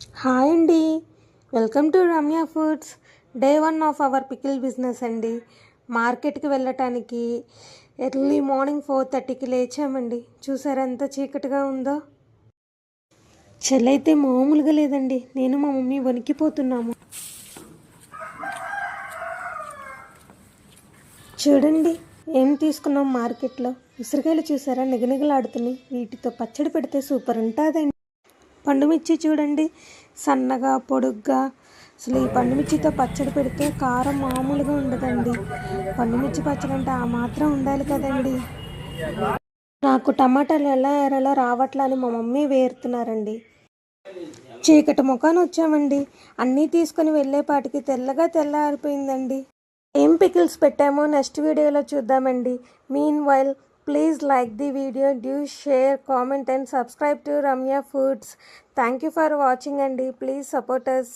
Hi అండి. Welcome to Ramya foods. Day 1 of our pickle business అండి. మార్కెట్కి వెళ్ళటానికి ఎర్లీ మార్నింగ్ 4:30కి లేచామండి. చూసారా ఎంత చీకటిగా ఉందో. చలి అయితే మామూలుగా లేదండి. నేను మా మమ్మీ వణికిపోతున్నాము. చూడండి ఏం తీసుకున్నాం మార్కెట్లో. ఉసిరికాయలు చూసారా నిగనిగలాడుతున్నాయి. వీటితో పచ్చడి పెడితే సూపర్ ఉంటుందండి. పండుమిర్చి చూడండి సన్నగా పొడుగ్గా. అసలు ఈ పండుమిర్చితో పచ్చడి పెడితే కారం మామూలుగా ఉండదండి. పండుమిర్చి పచ్చడి అంటే ఆ మాత్రం ఉండాలి కదండి. నాకు టమాటాలు ఎలా రావట్లా అని మా మమ్మీ వేరుతున్నారండి. చీకటి ముఖాన్ని వచ్చామండి. అన్నీ తీసుకొని వెళ్ళేపాటికి తెల్లారిపోయిందండి. ఏం పికిల్స్ పెట్టామో నెక్స్ట్ వీడియోలో చూద్దామండి. Mean while please like the video, do share, comment and subscribe to Ramya Foods. Thank you for watching and please support us.